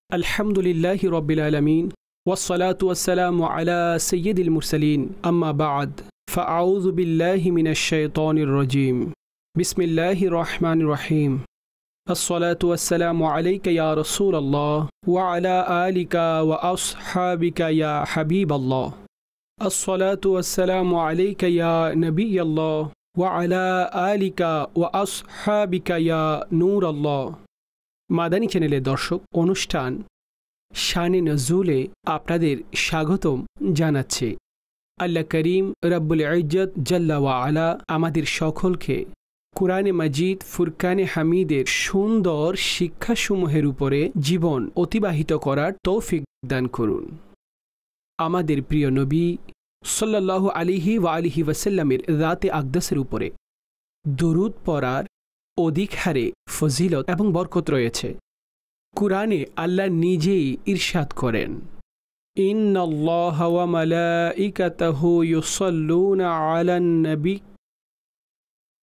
আলহামদুলিল্লাহি রব্বিল আলামিন ওয়াসসালাতু ওয়াসসালামু আলা সাইয়্যিদিল মুরসালিন আম্মা বা'দ ফাআউযু বিল্লাহি মিনাশ শাইতানির রাজীম বিসমিল্লাহির রহমানির রহিম আসসালাতু ওয়াসসালামু আলাইকা ইয়া রাসূলাল্লাহ ওয়া আলা আলিকা ওয়া আসহাবিকা ইয়া হাবিবাল্লাহ আসসালাতু ওয়াসসালামু আলাইকা ইয়া নবিয়াল্লাহ ওয়া আলা আলিকা ওয়া আসহাবিকা ইয়া নূরাল্লাহ। মাদানী চ্যানেলের দর্শক, অনুষ্ঠান শানে নজুলে আপনাদের স্বাগতম জানাচ্ছে। আল্লাহ করিম রব্বুল ইজ্জত জাল্লা ওয়া আলা আমাদের সকলকে কুরআনে মাজিদ ফুরকানে হামিদের সুন্দর শিক্ষাসমূহের উপরে জীবন অতিবাহিত করার তৌফিক দান করুন। আমাদের প্রিয় নবী সাল্লাল্লাহু আলাইহি ওয়া আলিহি ওয়াসাল্লামের যাতে আকদাসের উপরে দরুদ পড়ার অধিক হারে ফজিলত এবং বরকত রয়েছে। কুরআনে আল্লাহ নিজেই ইরশাদ করেন, ইন্নাল্লাহা ওয়া মালাইকাতাহু ইউসাল্লুনা আলান নবী,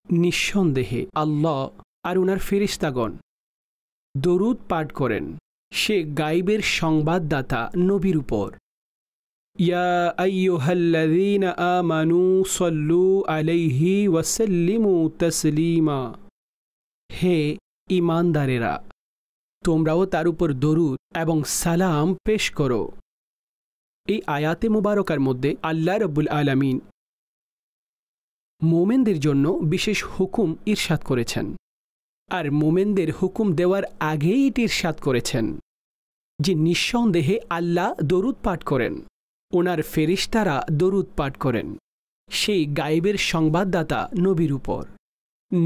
নিঃসন্দেহে আল্লাহ আর উনার ফেরেশতাগণ দরুদ পাঠ করেন সে গায়বের সংবাদদাতা নবীর উপর। ইয়া আইয়ুহাল্লাযীনা আমানু সাল্লু আলাইহি ওয়া সাল্লিমু তাসলিমা, হে ঈমানদারেরা, তোমরাও তার উপর দরুদ এবং সালাম পেশ করো। এই আয়াতে মুবারকার মধ্যে আল্লাহ রব্বুল আলামিন মোমেনদের জন্য বিশেষ হুকুম ইরশাদ করেছেন, আর মোমেনদের হুকুম দেওয়ার আগেই এটি ইরশাদ করেছেন যে নিঃসন্দেহে আল্লাহ দরুদ পাঠ করেন, ওনার ফেরেশতারা দরুদ পাঠ করেন সেই গায়বের সংবাদদাতা নবীর উপর।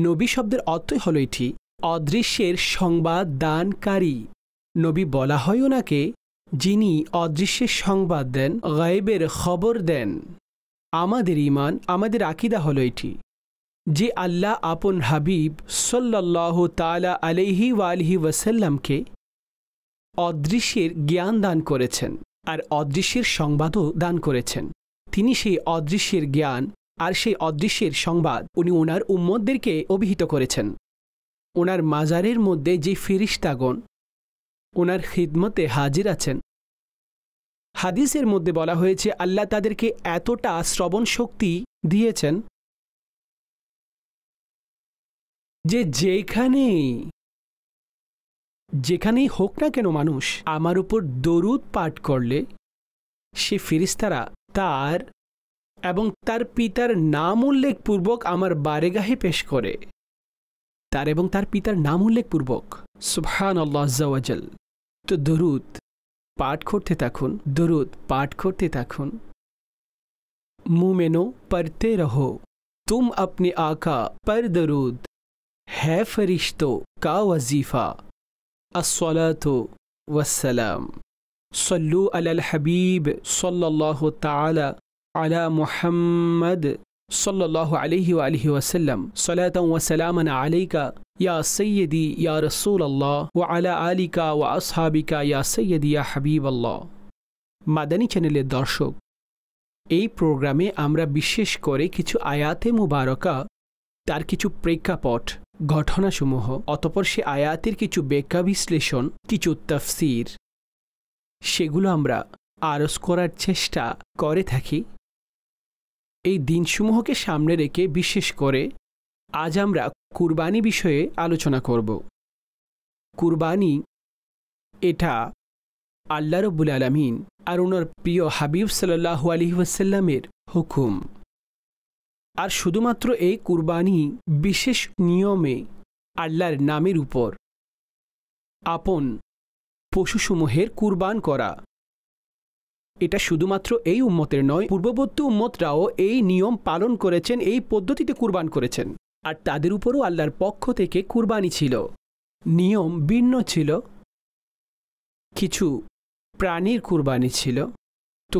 নবী শব্দের অর্থই হল এটি অদৃশ্যের সংবাদ দানকারী। নবী বলা হয় ওনাকে যিনি অদৃশ্যের সংবাদ দেন, গায়েবের খবর দেন। আমাদের ঈমান, আমাদের আকীদা হল এটি যে আল্লাহ আপন হাবিব সাল্লাল্লাহু তাআলা আলাইহি ওয়া আলিহি ওয়াসাল্লামকে অদৃশ্যের জ্ঞান দান করেছেন আর অদৃশ্যের সংবাদও দান করেছেন। তিনি সেই অদৃশ্যের জ্ঞান আর সেই অদৃশ্যের সংবাদ উনি ওনার উম্মতদেরকে অভিহিত করেছেন। ওনার মাজারের মধ্যে যে ফেরেশতাগণ ওনার খিদমতে হাজির আছেন, হাদিসের মধ্যে বলা হয়েছে আল্লাহ তাদেরকে এতটা শ্রবণ শক্তি দিয়েছেন যে যেখানেই হোক না কেন মানুষ আমার উপর দরুদ পাঠ করলে সে ফেরেশতারা তার এবং তার পিতার নাম উল্লেখপূর্বক আমার বারেগাহে পেশ করে, তার এবং তার পিতার নাম উল্লেখপূর্বক। সুবহানাল্লাহ আযজা ওয়া জাল। তো দরুদ পাঠ করতে থাকুন, দরুদ পাঠ করতে থাকুন। মুমিনো পড়তে রহো তুম अपने आका पर दरूद है फरिश्तों का वजीफा अस्सलातु वस्सलाम सल्लू अलल हबीब सल्लल्लाहु ताला अला मुहम्मद सल्लल्लाहु अलैहि व आलिहि वसल्लम सलातन व सलामन अलैका या सय्यदी या रसूल अल्लाह व अला आलिका व আসহাবিকা या सय्यदी या हबीब अल्लाह। মাদানী চ্যানেলের দর্শক, এই প্রোগ্রামে আমরা বিশেষ করে কিছু আয়াতে মুবারকা, তার কিছু প্রেক্ষাপট, ঘটনাসমূহ, অতঃপর সে আয়াতের কিছু ব্যাখ্যা বিশ্লেষণ, কিছু তাফসীর, সেগুলো আমরা আরজ করার চেষ্টা করে থাকি। এই দিনসমূহকে সামনে রেখে বিশেষ করে আজ আমরা কুরবানি বিষয়ে আলোচনা করব। কুরবানি এটা আল্লাহ রব্বুল আলামিন আর ওনার প্রিয় হাবিব সাল্লাল্লাহু আলাইহি ওয়াসাল্লামের হুকুম। আর শুধুমাত্র এই কুরবানি বিশেষ নিয়মে আল্লাহর নামের উপর আপন পশুসমূহের কুরবান করা, এটা শুধুমাত্র এই উম্মতের নয়, পূর্ববর্তী উম্মতরাও এই নিয়ম পালন করেছেন, এই পদ্ধতিতে কুরবান করেছেন। আর তাদের উপরও আল্লাহর পক্ষ থেকে কুরবানি ছিল, নিয়ম ভিন্ন ছিল, কিছু প্রাণীর কুরবানি ছিল। তো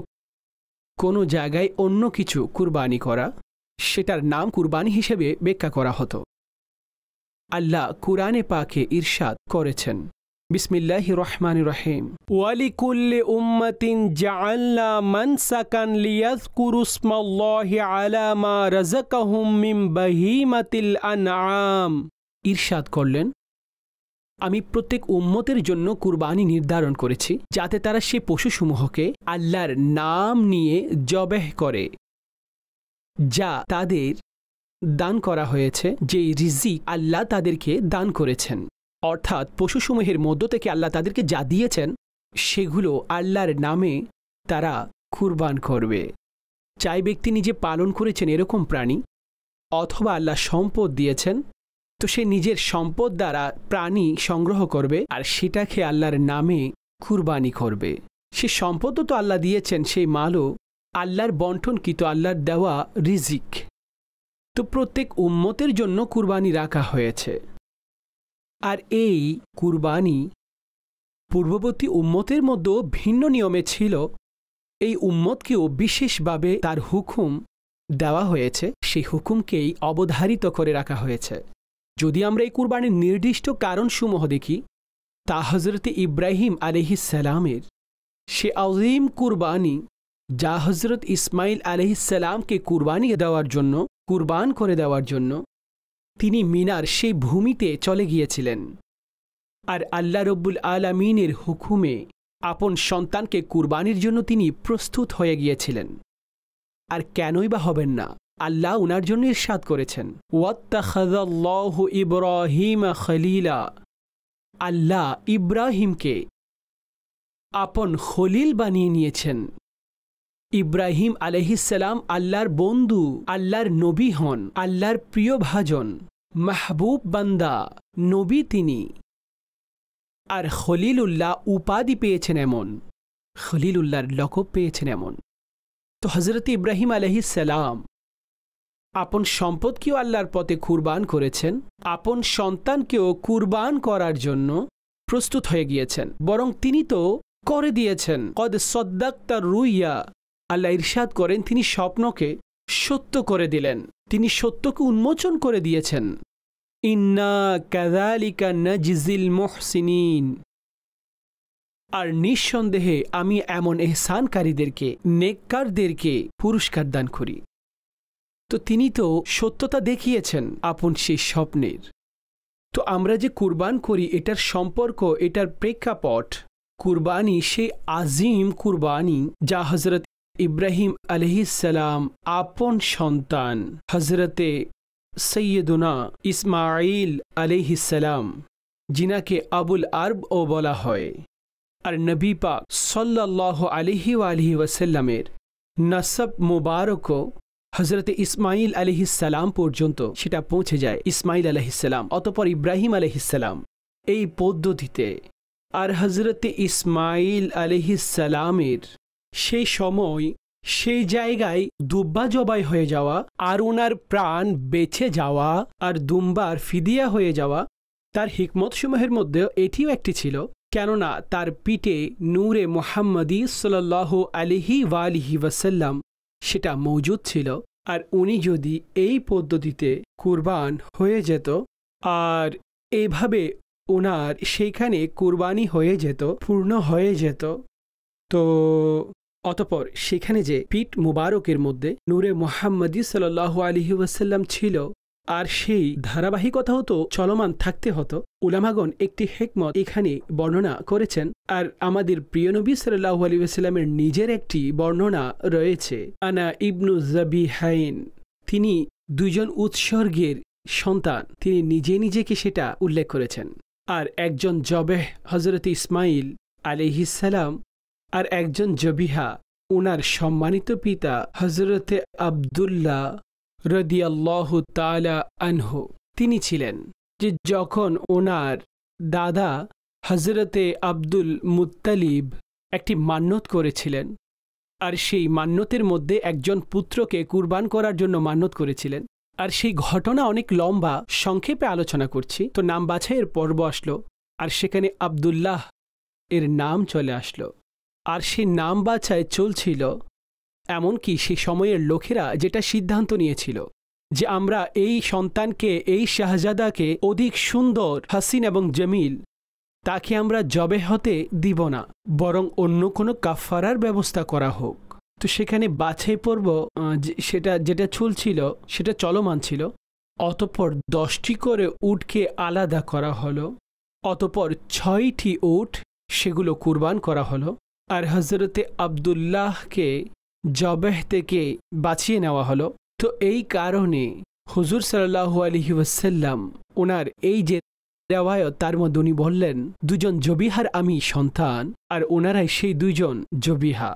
কোনো জায়গায় অন্য কিছু কুরবানি করা, সেটার নাম কুরবানি হিসেবে ব্যাখ্যা করা হতো। আল্লাহ কুরআনে পাকে ইরশাদ করেছেন, বিসমিল্লাহির রহমানির রহিম, ওয়ালিকুল্লি উম্মাতিন জাআলনা মানসাকান লিয়াযকুরু ইসমাল্লাহি আলা মা রাযাকাহুম মিন বাহিমাতিল আনআম। ইরশাদ করলেন আমি প্রত্যেক উম্মতের জন্য কুরবানি নির্ধারণ করেছি, যাতে তারা সেই পশুসমূহকে আল্লাহর নাম নিয়ে জবেহ করে, যা তাদের দান করা হয়েছে, যে রিজিক আল্লাহ তাদেরকে দান করেছেন। অর্থাৎ পশুসমূহের মধ্য থেকে আল্লাহ তাদেরকে যা দিয়েছেন সেগুলো আল্লাহর নামে তারা কুরবান করবে। চাই ব্যক্তি নিজে পালন করেছেন এরকম প্রাণী, অথবা আল্লাহ সম্পদ দিয়েছেন, তো সে নিজের সম্পদ দ্বারা প্রাণী সংগ্রহ করবে আর সেটাকে আল্লাহর নামে কুরবানি করবে। সে সম্পদও তো আল্লাহ দিয়েছেন, সেই মালও আল্লাহর বন্টনকৃত, আল্লাহর দেওয়া রিজিক। তো প্রত্যেক উম্মতের জন্য কুরবানি রাখা হয়েছে। আর এই কুরবানি পূর্ববর্তী উম্মতের মধ্যেও ভিন্ন নিয়মে ছিল। এই উম্মতকেও বিশেষভাবে তার হুকুম দেওয়া হয়েছে, সেই হুকুমকেই অবধারিত করে রাখা হয়েছে। যদি আমরা এই কুরবানির নির্দিষ্ট কারণসমূহ দেখি, তা হজরতে ইব্রাহিম আলাইহিসসালামের সে আজিম কুরবানি, যা হজরত ইসমাইল আলাইহিসসালামকে কুরবান করে দেওয়ার জন্য তিনি মিনার সেই ভূমিতে চলে গিয়েছিলেন। আর আল্লাহ রব্বুল আলামিনের হুকুমে আপন সন্তানকে কুরবানির জন্য তিনি প্রস্তুত হয়ে গিয়েছিলেন। আর কেনই বা হবেন না, আল্লাহ উনার জন্য ইরশাদ করেছেন, ওয়াত্তাখাযাল্লাহু ইব্রাহিমা খলীলা, আল্লাহ ইব্রাহিমকে আপন খলিল বানিয়ে নিয়েছেন। ইব্রাহিম আলাইহিসসালাম আল্লাহর বন্ধু, আল্লাহর নবী হন, আল্লাহর প্রিয় ভাজন, মাহবুব বান্দা নবী তিনি। আর খলিলুল্লাহ উপাধি পেয়েছেন এমন, খলিলুল্লাহর লকব পেয়েছেন এমন। তো হজরত ইব্রাহিম আলাইহিসসালাম আপন সম্পদকেও আল্লাহর পথে কুরবান করেছেন, আপন সন্তানকেও কুরবান করার জন্য প্রস্তুত হয়ে গিয়েছেন। বরং তিনি তো করে দিয়েছেন। কদ সদ্দাক্তা রুইয়া, আল্লাহ ইরশাদ করেন তিনি স্বপ্নকে সত্য করে দিলেন, তিনি সত্যকে উন্মোচন করে দিয়েছেন। ইন্না কাযালিকা নাজজিল মুহসিনিন, আর নিঃসন্দেহে আমি এমন এহসানকারীদেরকে, নেককারদেরকে পুরস্কার দান করি। তো তিনি তো সত্যতা দেখিয়েছেন আপন সেই স্বপ্নের। তো আমরা যে কুরবান করি, এটার সম্পর্ক, এটার প্রেক্ষাপট, কুরবানি সেই আজিম কুরবানি যা হজরত ইব্রাহিম আলাইহিসসালাম আপন সন্তান হজরতে সৈয়দুনা ইসমাইল আলাইহিসসালাম, যিনাকে আবুল আরবও বলা হয়, আর নবী পাক সাল্লাল্লাহু আলাইহি ওয়াসাল্লামের নাসব মুবারকও হজরতে ইসমাইল আলাইহিসসালাম পর্যন্ত সেটা পৌঁছে যায়। ইসমাইল আলাইহিসসালাম, অতঃপর ইব্রাহিম আলাইহিসসালাম, এই পদ্ধতিতে। আর হজরতে ইসমাইল আলাইহিসসালামের সেই সময় সেই জায়গায় দুব্বা জবাই হয়ে যাওয়া, আর ওনার প্রাণ বেঁচে যাওয়া, আর দুম্বার ফিদিয়া হয়ে যাওয়া, তার হিকমত সমূহের মধ্যে এটিও একটি ছিল। কেননা তার পিঠে নূরে মুহাম্মদী সাল্লাল্লাহু আলাইহি ওয়াসাল্লাম সেটা মজুদ ছিল। আর উনি যদি এই পদ্ধতিতে কুরবান হয়ে যেত, আর এইভাবে ওনার সেইখানে কুরবানি হয়ে যেত, পূর্ণ হয়ে যেত, তো অতঃপর সেখানে যে পিঠ মুবারকের মধ্যে নূরে মুহাম্মদী সাল্লাল্লাহু আলাইহি ওয়াসাল্লাম ছিল, আর সেই ধারাবাহিকতাও তো চলমান থাকতে হতো। উলামাগণ একটি হিকমত এখানে বর্ণনা করেছেন। আর আমাদের প্রিয় নবী সাল্লাল্লাহু আলাইহি ওয়াসাল্লামের নিজের একটি বর্ণনা রয়েছে, আনা ইবনু যাবিহাইন, তিনি দুজন উৎসর্গের সন্তান, তিনি নিজে নিজেকে সেটা উল্লেখ করেছেন। আর একজন জবেহ হজরত ইসমাইল আলাইহিসসালাম, আর একজন জবিহা উনার সম্মানিত পিতা হজরতে আব্দুল্লাহ রাদিয়াল্লাহু তাআলা আনহু, তিনি ছিলেন। যে যখন ওনার দাদা হজরতে আব্দুল মুত্তালিব একটি মান্যত করেছিলেন, আর সেই মান্যতের মধ্যে একজন পুত্রকে কুরবান করার জন্য মান্যত করেছিলেন। আর সেই ঘটনা অনেক লম্বা, সংক্ষেপে আলোচনা করছি। তো নাম বাছাইয়ের পর্ব আসলো, আর সেখানে আব্দুল্লাহ এর নাম চলে আসলো। আর সেই নাম বাছাই চলছিল, এমনকি সেই সময়ের লোকেরা যেটা সিদ্ধান্ত নিয়েছিল যে আমরা এই সন্তানকে, এই শাহজাদাকে অধিক সুন্দর, হাসিন এবং জমিল, তাকে আমরা জবে হতে দিব না, বরং অন্য কোনো কাফারার ব্যবস্থা করা হোক। তো সেখানে বাছাই পর্ব যেটা চলছিল, সেটা চলমান ছিল। অতঃপর 10টি করে উটকে আলাদা করা হলো, অতপর 6টি উট সেগুলো কুরবান করা হলো, আর হজরতে আবদুল্লাহকে জবেহ থেকে বাঁচিয়ে নেওয়া হলো। তো এই কারণে হুজুর সাল্লাল্লাহু আলাইহি ওয়াসাল্লাম ওনার এই যে রেওয়ায়ত, তার মধ্যে উনি বললেন, দুজন জবিহার আমি সন্তান, আর ওনারাই সেই দুজন জবিহা।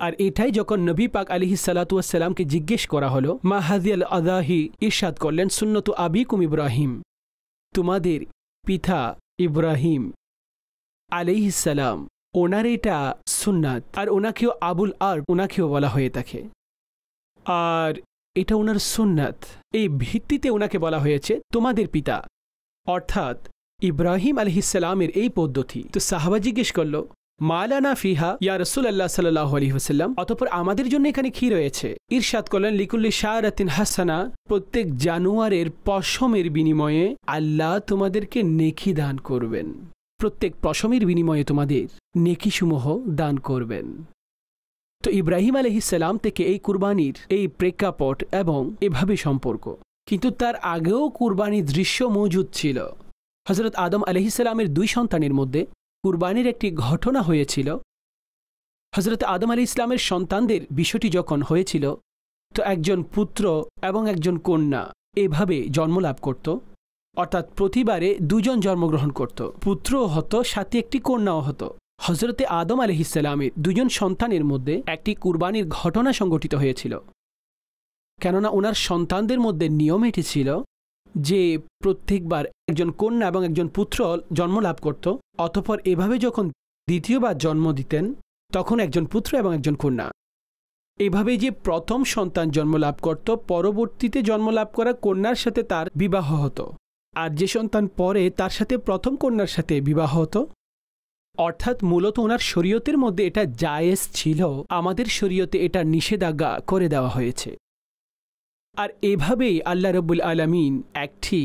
আর এটাই যখন নবী পাক আলাইহিস সালাতু ওয়াস সালামকে জিজ্ঞেস করা হলো, মা হাযিল আযাহি, ইরশাদ করলেন, সুন্নতু আবিকুম ইব্রাহিম, তোমাদের পিতা ইব্রাহিম আলাইহিস সালাম ওনার এটা সুন্নাত। আর ওনাকেও আবুল আর ওনাকেও বলা হয়ে থাকে, আর এটা ওনার সুন্নাত। এই ভিত্তিতে ওনাকে বলা হয়েছে তোমাদের পিতা, অর্থাৎ ইব্রাহিম আলাইহিস সালামের এই পদ্ধতি। তো সাহাবা জিজ্ঞেস করলো, মালানা ফিহা ইয়া রাসূলুল্লাহ সাল্লাল্লাহু আলাইহি ওয়াসাল্লাম, অতঃপর আমাদের জন্য এখানে কি রয়েছে? ইরশাদ করলেন, লিকুল্লি শারাতিন হাসানা, প্রত্যেক জানুয়ারের পশমের বিনিময়ে আল্লাহ তোমাদেরকে নেকি দান করবেন, প্রত্যেক পশমের বিনিময়ে তোমাদের নেকিসমূহ দান করবেন। তো ইব্রাহিম আলাইহিস সালাম থেকে এই কুরবানির এই প্রেক্ষাপট এবং এভাবে সম্পর্ক। কিন্তু তার আগেও কুরবানির দৃশ্য মজুদ ছিল। হযরত আদম আলাইহিস সালামের 2 সন্তানের মধ্যে কুরবানির একটি ঘটনা হয়েছিল। হযরত আদম আলাইহিস সালামের সন্তানদের বিষয়টি যখন হয়েছিল, তো একজন পুত্র এবং একজন কন্যা এভাবে জন্মলাভ করত, অর্থাৎ প্রতিবারে 2 জন জন্মগ্রহণ করত, পুত্রও হতো, সাথে একটি কন্যাও হতো। হযরতে আদম আলাইহিস সালামের 2 জন সন্তানের মধ্যে একটি কুরবানির ঘটনা সংঘটিত হয়েছিল, কেননা ওনার সন্তানদের মধ্যে নিয়ম এটি ছিল যে প্রত্যেকবার একজন কন্যা এবং একজন পুত্র জন্মলাভ করত, অতঃপর এভাবে যখন দ্বিতীয়বার জন্ম দিতেন তখন একজন পুত্র এবং একজন কন্যা। এভাবে যে প্রথম সন্তান জন্মলাভ করত, পরবর্তীতে জন্মলাভ করা কন্যার সাথে তার বিবাহ হতো, আর যে সন্তান পরে তার সাথে প্রথম কন্যার সাথে বিবাহ হতো। অর্থাৎ মূলত ওনার শরীয়তের মধ্যে এটা জায়েজ ছিল, আমাদের শরীয়তে এটা নিষেধাজ্ঞা করে দেওয়া হয়েছে। আর এভাবেই আল্লাহ রাব্বুল আলামিন একটি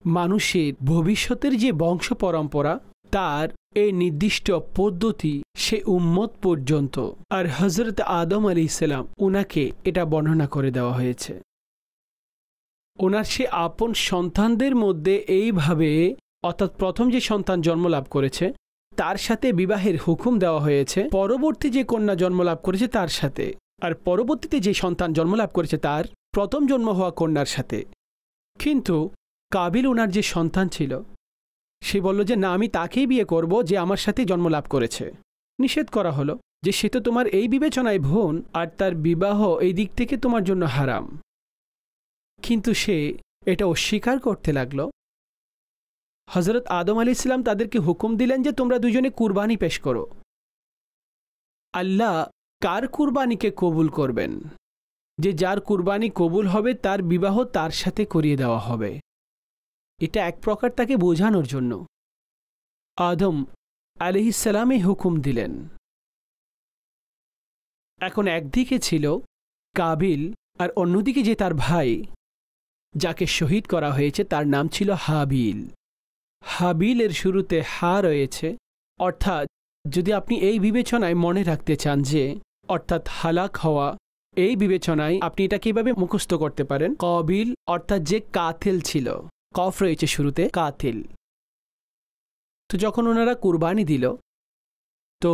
মানুষের ভবিষ্যতের যে বংশ পরম্পরা, তার এই নির্দিষ্ট পদ্ধতি সে উম্মত পর্যন্ত, আর হযরত আদম আলাইহিস সালাম ওনাকে এটা বর্ণনা করে দেওয়া হয়েছে। ওনার সে আপন সন্তানদের মধ্যে এইভাবে, অর্থাৎ প্রথম যে সন্তান জন্মলাভ করেছে তার সাথে বিবাহের হুকুম দেওয়া হয়েছে, পরবর্তী যে কন্যা জন্মলাভ করেছে তার সাথে, আর পরবর্তীতে যে সন্তান জন্মলাভ করেছে তার প্রথম জন্ম হওয়া কন্যার সাথে। কিন্তু কাবিল ওনার যে সন্তান ছিল, সে বলল যে না, আমি তাকেই বিয়ে করব যে আমার সাথে জন্মলাভ করেছে। নিষেধ করা হলো যে সে তো তোমার এই বিবেচনায় বোন, আর তার বিবাহ এই দিক থেকে তোমার জন্য হারাম। কিন্তু সে এটা অস্বীকার করতে লাগলো। হযরত আদম আলাইহিস সালাম তাদেরকে হুকুম দিলেন যে তোমরা দুজনে কুরবানি পেশ করো। আল্লাহ কার কুরবানিকে কবুল করবেন? যে যার কুরবানি কবুল হবে তার বিবাহ তার সাথে করিয়ে দেওয়া হবে। এটা এক প্রকার তাকে বোঝানোর জন্য আদম আলাইহিস সালাম হুকুম দিলেন। এখন একদিকে ছিল কাবিল, আর অন্যদিকে যে তার ভাই যাকে শহীদ করা হয়েছে তার নাম ছিল হাবিল। হাবিলের শুরুতে হা রয়েছে, অর্থাৎ যদি আপনি এই বিবেচনায় মনে রাখতে চান যে অর্থাৎ হালাক হওয়া, এই বিবেচনায় আপনি এটা কিভাবে মুখস্থ করতে পারেন, কাবিল অর্থাৎ যে কাতিল ছিল, কফ রয়েছে শুরুতে, কাতিল। তো যখন ওনারা কুরবানি দিল, তো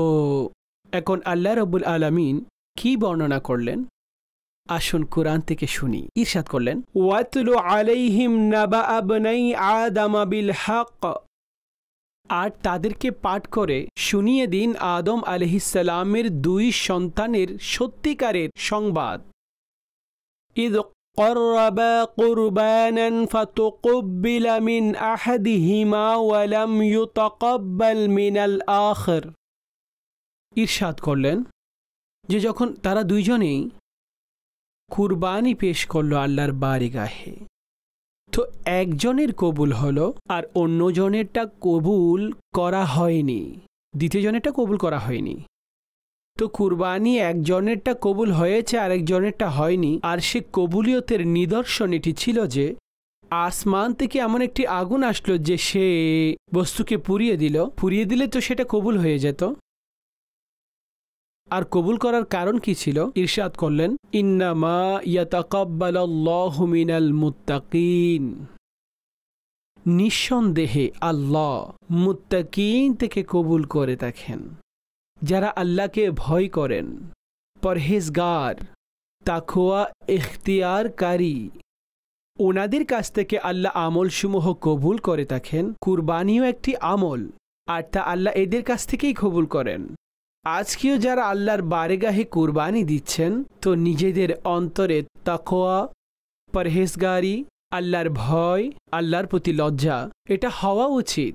এখন আল্লাহ রাব্বুল আলামিন কি বর্ণনা করলেন আসুন কুরআন থেকে শুনি। ইরশাদ করলেন, ওয়াতলু আলাইহিম নাবা আবনাই আদম বিল হক, আর তাদেরকে পাঠ করে শুনিয়ে দিন আদম আলাইহিস সালামের 2 সন্তানের সত্যিকারের সংবাদ। ইদ قربا قربانا فتقبل من أحدهما ولم يتقبل من الآخر। ইরশাদ করলেন যে যখন তারা দুইজনেই কুরবানি পেশ করলো আল্লাহর বারগাহে, তো একজনের কবুল হলো আর অন্যজনেরটা কবুল করা হয়নি, দ্বিতীয়জনেরটা কবুল করা হয়নি। তো কুরবানি একজনেরটা কবুল হয়েছে আর একজনেরটা হয়নি। আর সে কবুলিয়তের নিদর্শন এটি ছিল যে আসমান থেকে এমন একটি আগুন আসলো যে সে বস্তুকে পুড়িয়ে দিলে তো সেটা কবুল হয়ে যেত। আর কবুল করার কারণ কি ছিল? ইরশাদ করলেন, ইন্নামা ইয়াতাকাব্বালুল্লাহু মিনাল মুত্তাকিন, নিঃসন্দেহে আল্লাহ মুত্তাকিন থেকে কবুল করে থাকেন। যারা আল্লাহকে ভয় করেন, পরহেজগার, তাকওয়া ইখতিয়ারকারী, ওনাদের কাছ থেকে আল্লাহ আমলসমূহ কবুল করে থাকেন। কুরবানিও একটি আমল, আর তা আল্লাহ এদের কাছ থেকেই কবুল করেন। আজকেও যারা আল্লাহর বারেগাহে কুরবানি দিচ্ছেন, তো নিজেদের অন্তরে তাকওয়া, পরহেজগারি, আল্লাহর ভয়, আল্লাহর প্রতি লজ্জা এটা হওয়া উচিত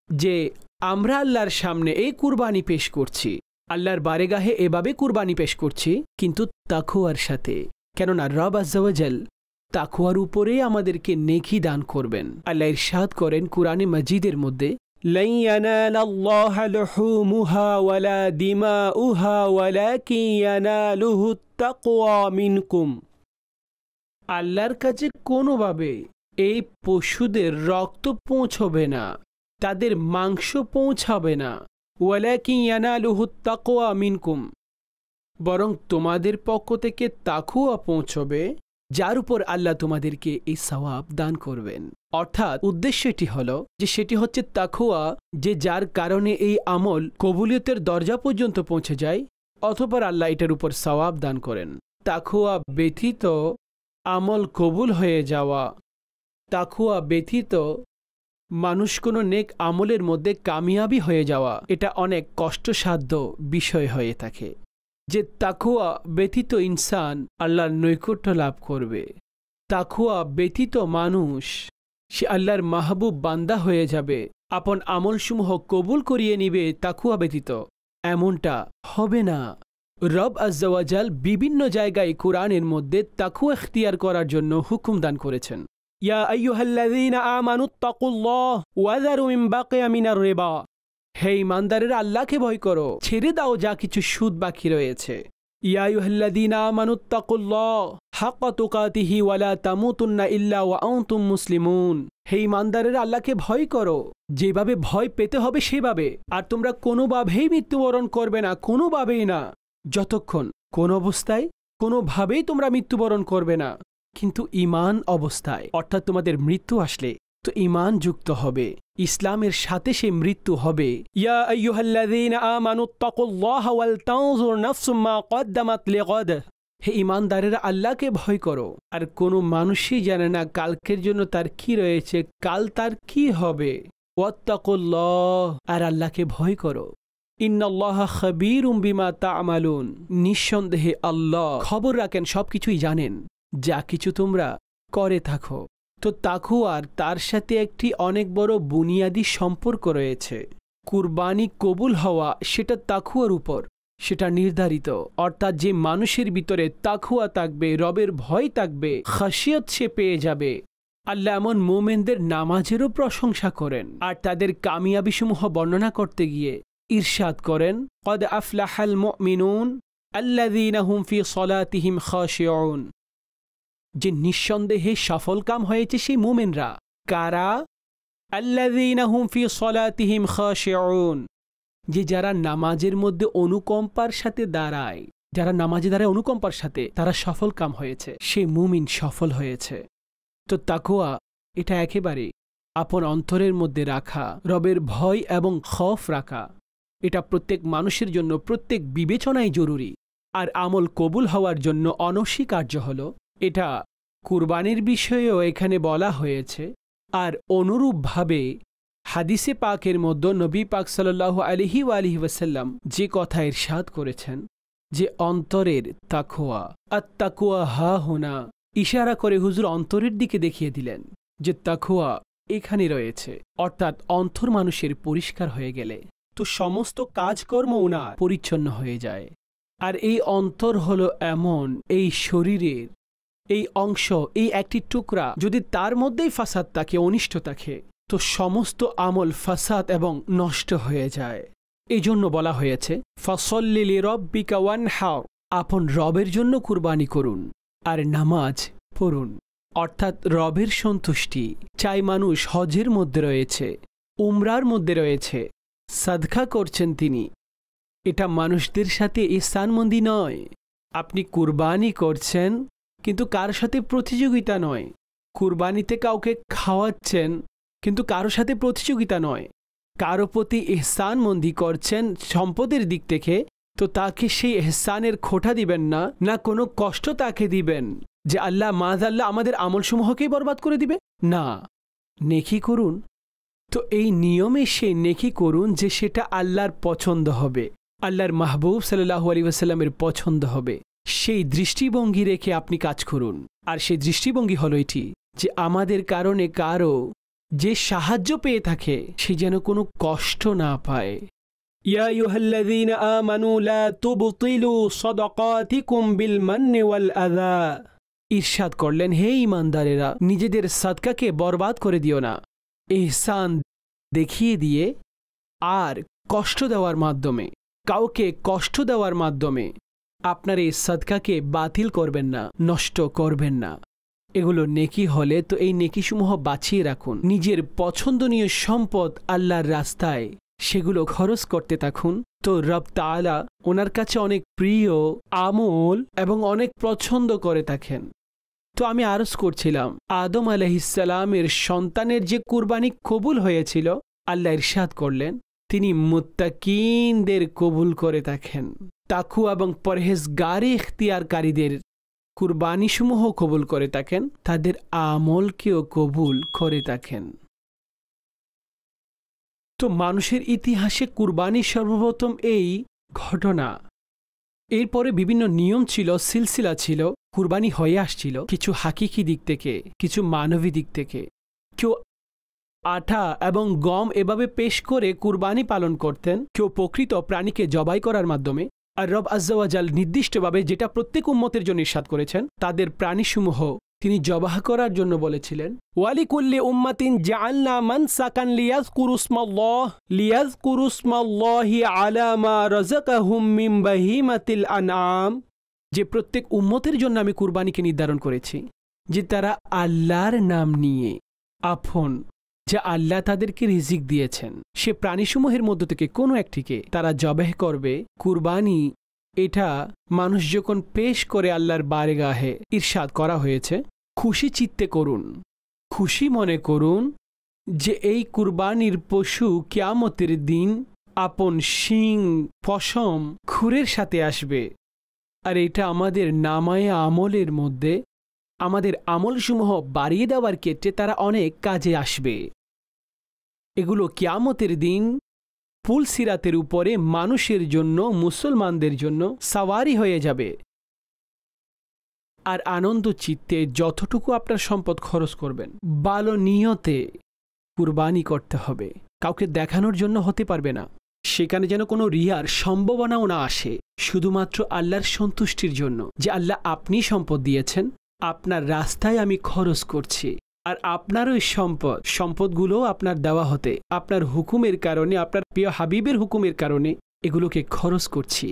যে আমরা আল্লাহর সামনে এই কুরবানি পেশ করছি, আল্লাহর বারেগাহে এভাবে কুরবানি পেশ করছি, কিন্তু তাকওয়ার সাথে। কেননা রব আজ্জা ওয়া জাল তাকওয়ার উপরে আমাদেরকে নেকি দান করবেন। আল্লাহ ইরশাদ করেন কুরআনে মাজিদের মধ্যে, lan yanalallaha luhumuha wala dima'uha walakin yanaluhu at-taqwa minkum। আল্লাহর কাছে কোনোভাবে এই পশুদের রক্ত পৌঁছবে না, তাদের মাংস পৌঁছাবে না। ওয়ালাকিন ইয়ানালুহু আত-তাকওয়া মিনকুম, বরং তোমাদের পক্ষ থেকে তাকওয়া পৌঁছবে, যার উপর আল্লাহ তোমাদেরকে এই সওয়াব দান করবেন। অর্থাৎ উদ্দেশ্যটি হলো যে সেটি হচ্ছে তাকওয়া, যে যার কারণে এই আমল কবুলিয়তের দরজা পর্যন্ত পৌঁছে যায়, অতঃপর আল্লাহ এটার উপর সওয়াব দান করেন। তাকওয়া ব্যতীত আমল কবুল হয়ে যাওয়া, তাকওয়া ব্যতীত মানুষ কোনো নেক আমলের মধ্যে কামিয়াবি হয়ে যাওয়া, এটা অনেক কষ্টসাধ্য বিষয় হয়ে থাকে। যে তাকওয়া ব্যতীত ইনসান আল্লাহর নৈকট্য লাভ করবে, তাকওয়া ব্যতীত মানুষ সে আল্লাহর মাহবুব বান্দা হয়ে যাবে, আপন আমলসমূহ কবুল করিয়ে নিবে তাকওয়া ব্যতীত, এমনটা হবে না। রব আজ্জা ওয়া জাল বিভিন্ন জায়গায় কোরআনের মধ্যে তাকওয়া ইখতিয়ার করার জন্য হুকুম দান করেছেন। ইয়া আইয়ুহাল্লাযীনা আমানুত্তাকুল্লাহ ওয়া যারু মিন বাকিয়া মিনার রিবা, হে ঈমানদারেরা আল্লাহকে ভয় করো, ছেড়ে দাও যা কিছু সুদ বাকি রয়েছে। ইয়া আইয়ুহাল্লাযীনা আমানুত্তাকুল্লাহ হাক্কা তুকাতিহি ওয়া লা তামুতুন্না ইল্লা ওয়া আনতুম মুসলিমুন, হে ঈমানদারেরা আল্লাহকে ভয় করো, যেভাবে ভয় পেতে হবে সেভাবে, আর তোমরা কোনোভাবেই মৃত্যুবরণ করবে না, কোনোভাবেই না, যতক্ষণ কোন অবস্থায় কোনোভাবেই তোমরা মৃত্যুবরণ করবে না, কিন্তু ঈমান অবস্থায়, অর্থাৎ তোমাদের মৃত্যু আসলে তো ঈমান যুক্ত হবে, ইসলামের সাথে সে মৃত্যু হবে। ইয়া আইয়ুহাল্লাযীনা আমানুত্তাকুল্লাহা ওয়াল তানজুর নাফসুম মা কদ্দামাত লিগাদ, হে ঈমানদারেরা আল্লাহকে ভয় করো, আর কোনো মানুষই জানে না কালকের জন্য তার কি রয়েছে, কাল তার কি হবে। ওয়াত্তাকুল্লাহ, আর আল্লাহকে ভয় করো। ইন্নাল্লাহা খাবীরুম বিমা তা'মালুন, নিঃসন্দেহে আল্লাহ খবর রাখেন, সবকিছুই জানেন, যা কিছু তোমরা করে থাকো। তো তাকওয়ার তার সাথে একটি অনেক বড় বুনিয়াদী সম্পর্ক রয়েছে। কুরবানি কবুল হওয়া সেটা তাকওয়ার উপর, সেটা নির্ধারিত। অর্থাৎ যে মানুষের ভিতরে তাকওয়া থাকবে, রবের ভয় থাকবে, খাশিয়ত সে পেয়ে যাবে। আল্লাহ এমন মুমিনদের নামাজেরও প্রশংসা করেন, আর তাদের কামিয়াবিসমূহ বর্ণনা করতে গিয়ে ইরশাদ করেন, কদ আফলাহাল মুমিনুন আল্লাযীনা হুম ফি সলাতিহিম খাশিউন, যে নিঃসন্দেহে সফলকাম হয়েছে সেই মুমিনরা। কারা? আল্লাযীনা হুম ফি সলাতিহিম খাশিউন, যে যারা নামাজের মধ্যে অনুকম্পার সাথে দাঁড়ায়, যারা নামাজে দাঁড়ায় অনুকম্পার সাথে, তারা সফলকাম হয়েছে, সেই মুমিন সফল হয়েছে। তো তাকওয়া এটা একেবারে আপন অন্তরের মধ্যে রাখা, রবের ভয় এবং খৌফ রাখা, এটা প্রত্যেক মানুষের জন্য প্রত্যেক বিবেচনায় জরুরি। আর আমল কবুল হওয়ার জন্য অনস্বীকার্য হল এটা কুরবানির বিষয়েও এখানে বলা হয়েছে। আর অনুরূপভাবে হাদিসে পাকের মধ্যে নবী পাক সাল্লাল্লাহু আলাইহি ওয়াসাল্লাম যে কথা ইরশাদ করেছেন যে অন্তরের তাকওয়া, আত-তাকওয়া হা হুনা, ইশারা করে হুজুর অন্তরের দিকে দেখিয়ে দিলেন যে তাকওয়া এখানে রয়েছে। অর্থাৎ অন্তর মানুষের পরিষ্কার হয়ে গেলে তো সমস্ত কাজকর্ম উনার পরিচ্ছন্ন হয়ে যায়। আর এই অন্তর হলো এমন, এই শরীরের এই অংশ, এই একটি টুকরা, যদি তার মধ্যেই ফাসাদ থাকে, অনিষ্ট থাকে, তো সমস্ত আমল ফাসাদ এবং নষ্ট হয়ে যায়। এই জন্য বলা হয়েছে ফাসল্লি লিরাব্বিকা ওয়ানহার, আপন রবের জন্য কুরবানি করুন আর নামাজ পড়ুন। অর্থাৎ রবের সন্তুষ্টি চাই মানুষ হজের মধ্যে রয়েছে, উমরার মধ্যে রয়েছে, সাদকা করছেন তিনি, এটা মানুষদের সাথে ইহসানমন্দি নয়। আপনি কুরবানি করছেন কিন্তু কার সাথে প্রতিযোগিতা নয়, কুরবানিতে কাউকে খাওয়াচ্ছেন কিন্তু কারো সাথে প্রতিযোগিতা নয়, কারো প্রতি ইহসানমন্দি করছেন সম্পদের দিক থেকে, তো তাকে সেই ইহসানের খোঁটা দিবেন না, না কোনো কষ্ট তাকে দিবেন যে আল্লাহ মাযআল্লাহ আমাদের আমলসমূহকেই বরবাদ করে দিবে। না, নেকি করুন, তো এই নিয়মে সেই নেকি করুন যে সেটা আল্লাহর পছন্দ হবে, আল্লাহর মাহবুব সাল্লাল্লাহু আলাইহি ওয়াসাল্লামের পছন্দ হবে। সেই দৃষ্টিভঙ্গি রেখে আপনি কাজ করুন। আর সেই দৃষ্টিভঙ্গি হলো এটি যে আমাদের কারণে কারো যে সাহায্য পেয়ে থাকে সে যেন কোনো কষ্ট না পায়। ইয়া আইয়ুহাল্লাযীনা আমানু লা তুবতিলু সাদাকাতিকুম বিল মান্নি ওয়াল আযা। ইরশাদ করলেন, হে ঈমানদারেরা, নিজেদের সাদকাকে বরবাদ করে দিও না, ইহসান দেখিয়ে দিয়ে আর কষ্ট দেওয়ার মাধ্যমে, কাউকে কষ্ট দেওয়ার মাধ্যমে আপনার এই সাদকাকে বাতিল করবেন না, নষ্ট করবেন না। এগুলো নেকি হলে তো এই নেকিসমূহ বাঁচিয়ে রাখুন। নিজের পছন্দনীয় সম্পদ আল্লাহর রাস্তায় সেগুলো খরচ করতে থাকুন, তো রব তাআলা ওনার কাছে অনেক প্রিয় আমল এবং অনেক পছন্দ করে থাকেন। তো আমি আরজ করছিলাম, আদম আলাইহিস সালামের সন্তানের যে কুরবানি কবুল হয়েছিল, আল্লাহ ইরশাদ করলেন তিনি মুত্তাকিনদের কবুল করে থাকেন, তাকওয়া এবং পরহেজগারি ইখতিয়ারকারীদের কুরবানিসমূহ কবুল করে থাকেন, তাদের আমলকেও কবুল করে থাকেন। তো মানুষের ইতিহাসে কুরবানি সর্বপ্রথম এই ঘটনা। এরপরে বিভিন্ন নিয়ম ছিল, সিলসিলা ছিল, কুরবানি হয়ে আসছিল, কিছু হাকিকি দিক থেকে, কিছু মানবী দিক থেকে। কেউ আটা এবং গম এভাবে পেশ করে কুরবানি পালন করতেন, কেউ প্রকৃত প্রাণীকে জবাই করার মাধ্যমে। আর রব আজ্জা ওয়া জাল নির্দিষ্টভাবে যেটা প্রত্যেক উম্মতের জন্য ইরশাদ করেছেন, তাদের প্রাণীসমূহ তিনি জবাহ করার জন্য বলেছিলেন, ওয়ালিকুল্লি উম্মাতিন জাআলনা মানসাকান লিয়াযকুরু ইসমাল্লাহি আলা মা রাযাকাহুম মিন বাহিমাতিল আনআম। যে প্রত্যেক উম্মতের জন্য আমি কুরবানিকে নির্ধারণ করেছি যে তারা আল্লাহর নাম নিয়ে আপন যা আল্লাহ তাদেরকে রিজিক দিয়েছেন সে প্রাণীসমূহের মধ্য থেকে কোনো একটিকে তারা জবাহ করবে। কুরবানি এটা মানুষ যখন পেশ করে আল্লাহর বারগাহে, ইরশাদ করা হয়েছে খুশি চিত্তে করুন, খুশি মনে করুন যে এই কুরবানির পশু কিয়ামতের দিন আপন শিং পশম খুরের সাথে আসবে। আর এটা আমাদের নামায়ে আমলের মধ্যে আমাদের আমলসমূহ বাড়িয়ে দেওয়ার ক্ষেত্রে তারা অনেক কাজে আসবে। এগুলো কিয়ামতের দিন পুল সিরাতের উপরে মানুষের জন্য, মুসলমানদের জন্য সাওয়ারি হয়ে যাবে। আর আনন্দ চিত্তে যতটুকু আপনার সম্পদ খরচ করবেন, ভালো নিয়তে কুরবানি করতে হবে, কাউকে দেখানোর জন্য হতে পারবে না। সেখানে যেন কোনো রিয়ার সম্ভাবনাও না আসে, শুধুমাত্র আল্লাহর সন্তুষ্টির জন্য যে আল্লাহ আপনি সম্পদ দিয়েছেন, আপনার রাস্তায় আমি খরচ করছি, আর আপনার ওই সম্পদগুলো আপনার দেওয়া হতে আপনার হুকুমের কারণে, আপনার প্রিয় হাবিবের হুকুমের কারণে এগুলোকে খরচ করছি।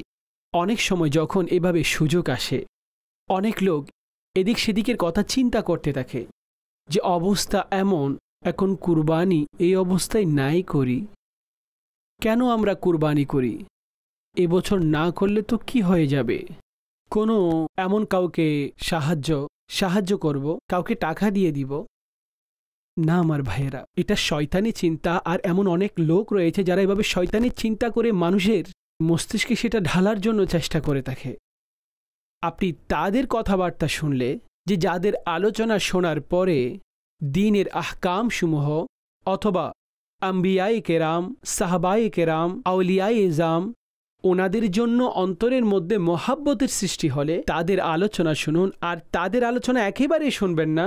অনেক সময় যখন এভাবে সুযোগ আসে, অনেক লোক এদিক সেদিকের কথা চিন্তা করতে থাকে যে অবস্থা এমন, এখন কুরবানি এই অবস্থায় নাই করি, কেন আমরা কুরবানি করি, এবছর না করলে তো কি হয়ে যাবে, কোনো এমন কাউকে সাহায্য করব, কাউকে টাকা দিয়ে দিব। না আমার ভাইয়েরা, এটা শয়তানি চিন্তা। আর এমন অনেক লোক রয়েছে যারা এভাবে শয়তানি চিন্তা করে মানুষের মস্তিষ্কে সেটা ঢালার জন্য চেষ্টা করে থাকে। আপনি তাদের কথাবার্তা শুনলে, যে যাদের আলোচনা শোনার পরে দ্বীনের আহকাম সমূহ অথবা আম্বিয়ায়ে কেরাম, সাহাবায়ে কেরাম, আউলিয়ায়ে ইজাম, ওনাদের জন্য অন্তরের মধ্যে মহাব্বতের সৃষ্টি হলে তাদের আলোচনা শুনুন। আর তাদের আলোচনা একেবারেই শুনবেন না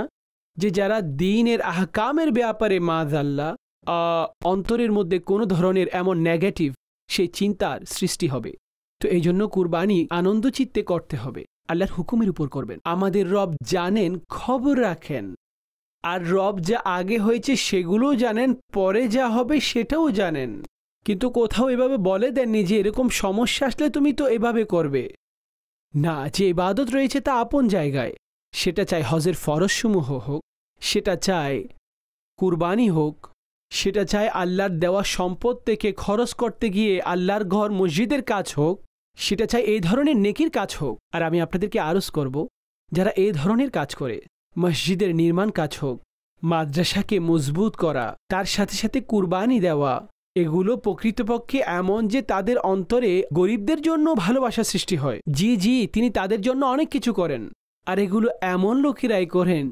যে যারা দ্বীনের আহকামের ব্যাপারে মাযআল্লাহ অন্তরের মধ্যে কোনো ধরনের এমন নেগেটিভ সেই চিন্তার সৃষ্টি হবে। তো এই জন্য কুরবানি আনন্দ চিত্তে করতে হবে, আল্লাহর হুকুমের উপর করবেন। আমাদের রব জানেন, খবর রাখেন, আর রব যা আগে হয়েছে সেগুলোও জানেন, পরে যা হবে সেটাও জানেন। কিন্তু কোথাও এভাবে বলে দেননি যে এরকম সমস্যা আসলে তুমি তো এভাবে করবে না। যে ইবাদত রয়েছে তা আপন জায়গায়, সেটা চাই হজের ফরজসমূহ হোক, সেটা চাই কুরবানি হোক, সেটা চাই আল্লাহর দেওয়া সম্পদ থেকে খরচ করতে গিয়ে আল্লাহর ঘর মসজিদের কাজ হোক, সেটা চাই এই ধরনের নেকির কাজ হোক। আর আমি আপনাদেরকে আরজ করব, যারা এই ধরনের কাজ করে, মসজিদের নির্মাণ কাজ হোক, মাদ্রাসাকে মজবুত করা, তার সাথে সাথে কুরবানি দেওয়া, এগুলো প্রকৃতপক্ষে এমন যে তাদের অন্তরে গরিবদের জন্য ভালোবাসা সৃষ্টি হয়। জি জি, তিনি তাদের জন্য অনেক কিছু করেন। আর এগুলো এমন লোকেরাই করেন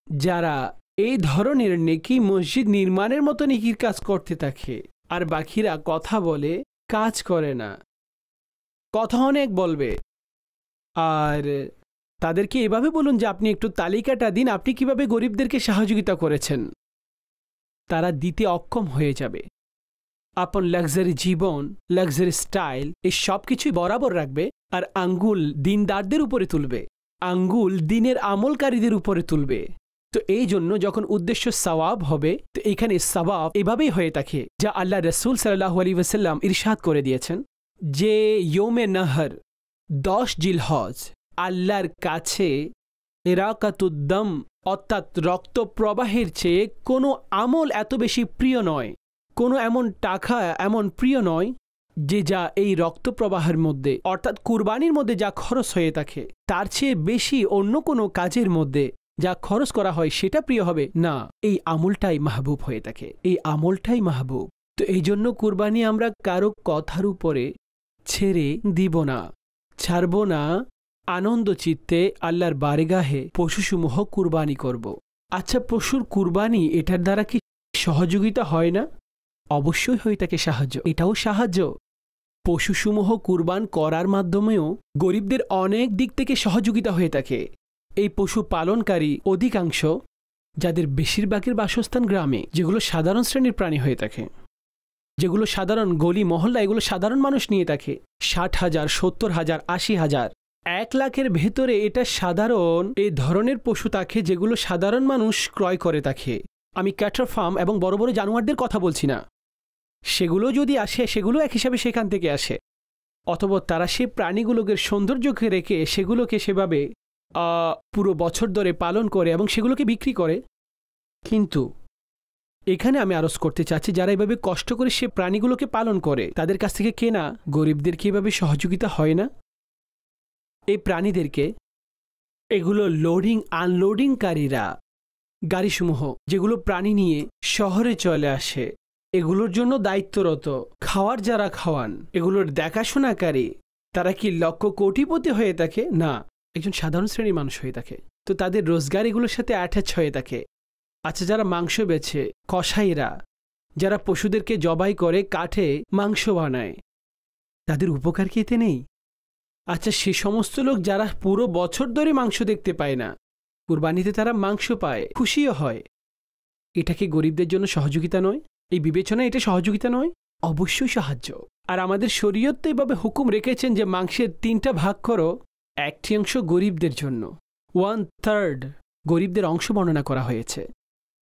যারা এই ধরনের নেকি মসজিদ নির্মাণের মতো নেকির কাজ করতে থাকে, আর বাকিরা কথা বলে কাজ করে না। কথা অনেক বলবে, আর তাদেরকে এভাবে বলুন যে আপনি একটু তালিকাটা দিন আপনি কিভাবে গরিবদেরকে সহযোগিতা করেছেন। তারা দিতে অক্ষম হয়ে যাবে। আপন লাক্সারি জীবন, লাক্সারি স্টাইল, এই সব কিছুই বরাবর রাখবে, আর আঙ্গুল দিনদারদের উপরে তুলবে, আঙ্গুল দিনের আমলকারীদের উপরে তুলবে। তো এই জন্য যখন উদ্দেশ্য সওয়াব হবে, তো এখানে সওয়াব এভাবেই হয়ে থাকে যা আল্লাহ রসুল সাল্লাল্লাহু আলাইহি ওয়াসাল্লাম ইরশাদ করে দিয়েছেন যে ইয়ৌমে নহর 10 জিলহজ আল্লাহর কাছে ইরাকাতুদ্দম অর্থাৎ রক্ত প্রবাহের চেয়ে কোনো আমল এত বেশি প্রিয় নয়, কোনো এমন টাকা এমন প্রিয় নয় যে যা এই রক্ত প্রবাহের মধ্যে অর্থাৎ কুরবানির মধ্যে যা খরচ হয়ে থাকে তার চেয়ে বেশি অন্য কোনো কাজের মধ্যে যা খরচ করা হয় সেটা প্রিয় হবে না। এই আমলটাই মাহবুব হয়ে থাকে, এই আমলটাই মাহবুব। তো এই জন্য কুরবানি আমরা কারো কথার উপরে ছেড়ে দিব না, ছাড়ব না। আনন্দ চিত্তে আল্লাহর বারগাহে পশুসমূহ কুরবানি করব। আচ্ছা, পশুর কুরবানি এটার দ্বারা কি সহযোগিতা হয় না? অবশ্যই হয়ে থাকে সাহায্য, এটাও সাহায্য। পশুসমূহ কুরবান করার মাধ্যমেও গরিবদের অনেক দিক থেকে সহযোগিতা হয়ে থাকে। এই পশু পালনকারী অধিকাংশ, যাদের বেশিরভাগের বাসস্থান গ্রামে, যেগুলো সাধারণ শ্রেণীর প্রাণী হয়ে থাকে, যেগুলো সাধারণ গলি মহল্লা, এগুলো সাধারণ মানুষ নিয়ে থাকে, 60,000, 70,000, 80,000, 1 লাখের ভেতরে এটা সাধারণ এই ধরনের পশু থাকে যেগুলো সাধারণ মানুষ ক্রয় করে থাকে। আমি ক্যাটার ফার্ম এবং বড় বড় জানোয়ারদের কথা বলছি না, সেগুলো যদি আসে সেগুলো এক হিসাবে সেখান থেকে আসে, অথবা তারা সেই প্রাণীগুলোকে সৌন্দর্যকে রেখে সেগুলোকে সেভাবে পুরো বছর ধরে পালন করে এবং সেগুলোকে বিক্রি করে। কিন্তু এখানে আমি আরজ করতে চাচ্ছি যারা এভাবে কষ্ট করে সে প্রাণীগুলোকে পালন করে তাদের কাছ থেকে কেনা গরিবদের কি এভাবে সহযোগিতা হয় না? এই প্রাণীদেরকে, এগুলো লোডিং আনলোডিংকারীরা, গাড়িসমূহ যেগুলো প্রাণী নিয়ে শহরে চলে আসে, এগুলোর জন্য দায়িত্বরত, খাওয়ার যারা খাওয়ান, এগুলোর দেখাশোনাকারী, তারা কি লক্ষ কোটিপতি হয়ে থাকে? না, একজন সাধারণ শ্রেণীর মানুষ হয়ে থাকে। তো তাদের রোজগার এগুলোর সাথে অ্যাটাচ হয়ে থাকে। আচ্ছা, যারা মাংস বেচে, কসাইরা, যারা পশুদেরকে জবাই করে কাঠে মাংস বানায়, তাদের উপকার কি এতে নেই? আচ্ছা, সে সমস্ত লোক যারা পুরো বছর ধরে মাংস দেখতে পায় না, কুরবানিতে তারা মাংস পায়, খুশিও হয়, এটা কি গরিবদের জন্য সহযোগিতা নয়? এই বিবেচনায় এটা সহযোগিতা নয়? অবশ্যই সাহায্য। আর আমাদের শরীয়ত তো এভাবে হুকুম রেখেছেন যে মাংসের 3টা ভাগ করো, 1টি অংশ গরিবদের জন্য, 1/3 গরিবদের অংশ বর্ণনা করা হয়েছে।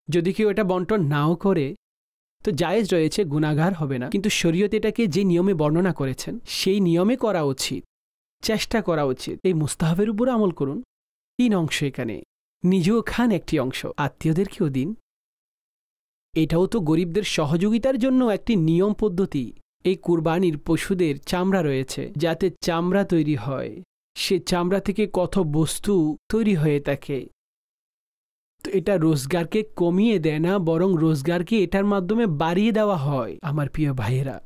যদি কেউ এটা বন্টন নাও করে তো জায়েজ রয়েছে, গুনাহগার হবে না, কিন্তু শরীয়ত এটাকে যে নিয়মে বর্ণনা করেছেন সেই নিয়মে করা উচিত, চেষ্টা করা উচিত। এই মুস্তাহাবের উপরে আমল করুন। 3 অংশ এখানে, নিজেও খান 1টি অংশ, আত্মীয়দেরকেও দিন। এটাও তো গরিবদের সহযোগিতার জন্য একটি নিয়ম পদ্ধতি। এই কুরবানির পশুদের চামড়া রয়েছে, যাতে চামড়া তৈরি হয়, সে চামড়া থেকে কত বস্তু তৈরি হয়ে থাকে। তো এটা রোজগারকে কমিয়ে দেয় না, বরং রোজগারকে এটার মাধ্যমে বাড়িয়ে দেওয়া হয় আমার প্রিয় ভাইয়েরা।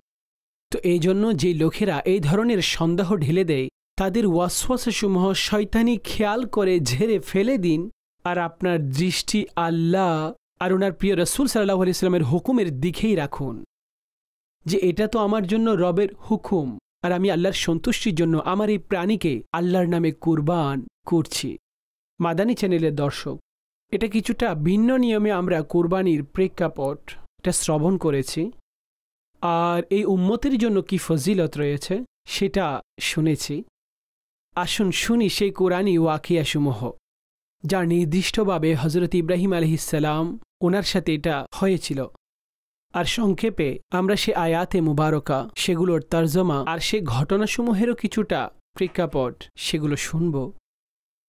তো এই জন্য যে লোকেরা এই ধরনের সন্দেহ ঢেলে দেয়, তাদের ওয়াসওয়াসাসমূহ শয়তানি খেয়াল করে ঝেড়ে ফেলে দিন, আর আপনার দৃষ্টি আল্লাহ আর ওনার প্রিয় রাসূল সাল্লাল্লাহু আলাইহি ওয়াসাল্লামের হুকুমের দিকেই রাখুন, যে এটা তো আমার জন্য রবের হুকুম, আর আমি আল্লাহর সন্তুষ্টির জন্য আমার এই প্রাণীকে আল্লাহর নামে কুরবান করছি। মাদানী চ্যানেলের দর্শক, এটা কিছুটা ভিন্ন নিয়মে আমরা কুরবানির প্রেক্ষাপট এটা শ্রবণ করেছি, আর এই উম্মতের জন্য কি ফজিলত রয়েছে সেটা শুনেছি। আসুন শুনি সেই কোরআনী ওয়াকিয়াসমূহ, যা নির্দিষ্টভাবে হযরত ইব্রাহিম আলাইহিসসালাম ওনার সাথে এটা হয়েছিল। আর সংক্ষেপে আমরা সে আয়াতে মুবারকা, সেগুলোর তর্জমা আর সে ঘটনাসমূহেরও কিছুটা প্রেক্ষাপট সেগুলো শুনব।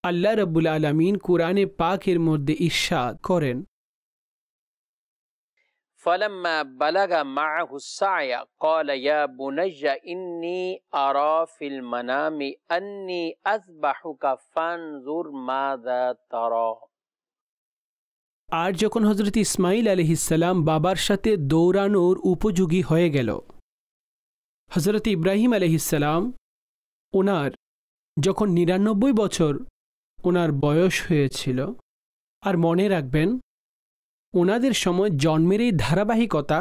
আল্লাহ রাব্বুল আলামিন কুরআনে পাকের মধ্যে ইরশাদ করেন, فلما بلغ معه السعي قال يا بني إني أرى في المنام أني أذبحك فانظر ماذا ترى আর যখন হজরত ইসমাইল আলাইহিসসালাম বাবার সাথে দৌড়ানোর উপযোগী হয়ে গেল, হজরত ইব্রাহিম আলাইহিসসালাম ওনার যখন ৯৯ বছর ওনার বয়স হয়েছিল, আর মনে রাখবেন ওনাদের সময় জন্মের এই ধারাবাহিকতা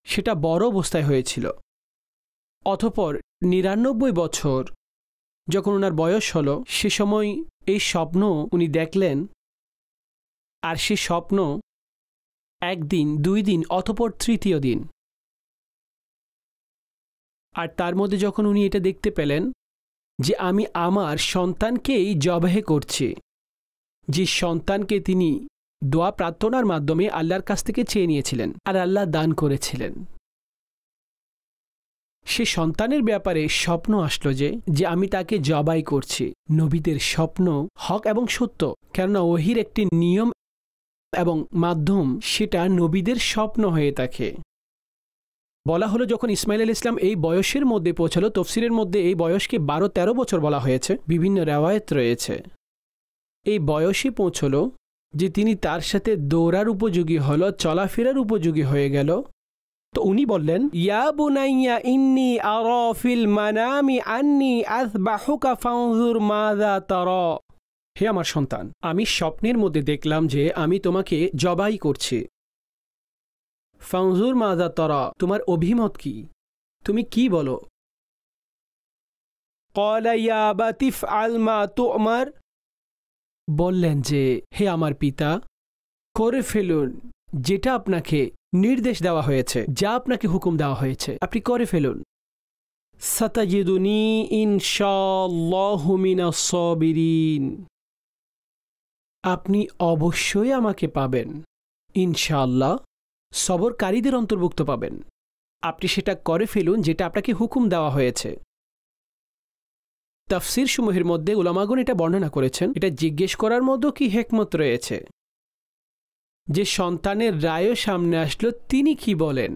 সেটা বড় অবস্থায় হয়েছিল। অতঃপর ৯৯ বছর যখন ওনার বয়স হলো, সে সময় এই স্বপ্ন উনি দেখলেন। আর সে স্বপ্ন একদিন, ২ দিন, অতঃপর তৃতীয় দিন। আর তার মধ্যে যখন উনি এটা দেখতে পেলেন যে আমি আমার সন্তানকেই জবাহ করছি, যে সন্তানকে তিনি দোয়া প্রার্থনার মাধ্যমে আল্লাহর কাছ থেকে চেয়ে নিয়েছিলেন আর আল্লাহ দান করেছিলেন, সে সন্তানের ব্যাপারে স্বপ্ন আসলো যে আমি তাকে জবাই করছি। নবীদের স্বপ্ন হক এবং সত্য, কেননা ওহির একটি নিয়ম এবং মাধ্যম সেটা নবীদের স্বপ্ন হয়ে থাকে। বলা হলো যখন ইসমাইল আলাইহিস সালাম এই বয়সের মধ্যে পৌঁছালো, তফসিরের মধ্যে এই বয়সকে ১২-১৩ বছর বলা হয়েছে, বিভিন্ন রেওয়ায়েত রয়েছে। এই বয়সে পৌঁছলো যে তিনি তার সাথে দৌড়ার উপযোগী হলো, চলাফেরার উপযোগী হয়ে গেল। তো উনি বললেন, ইয়া বুনাইয়া ইন্নী আরা ফিল মানামি আন্নী আযবাহুকা ফানজুর মাযা তারা। হে আমার সন্তান, আমি স্বপ্নের মধ্যে দেখলাম যে আমি তোমাকে জবাই করছি। ফানজুর মাযা তারা, তোমার অভিমত কি, তুমি কি বলো? ক্বালা ইয়া আবাতি ইফআল মা তু'মার, বললেন যে হে আমার পিতা, করে ফেলুন যেটা আপনাকে নির্দেশ দেওয়া হয়েছে, যা আপনাকে হুকুম দেওয়া হয়েছে আপনি করে ফেলুন। সাতাজিদুনি ইনশাআল্লাহু মিনাস সাবিরিন, আপনি অবশ্যই আমাকে পাবেন ইনশাআল্লাহ সবরকারীদের অন্তর্ভুক্ত পাবেন। আপনি সেটা করে ফেলুন যেটা আপনাকে হুকুম দেওয়া হয়েছে। তাফসীর সমূহের মধ্যে উলামাগণ এটা বর্ণনা করেছেন, এটা জিজ্ঞেস করার মধ্যে কি হিকমত রয়েছে যে সন্তানের রায়ও সামনে আসলো, তিনি কি বলেন।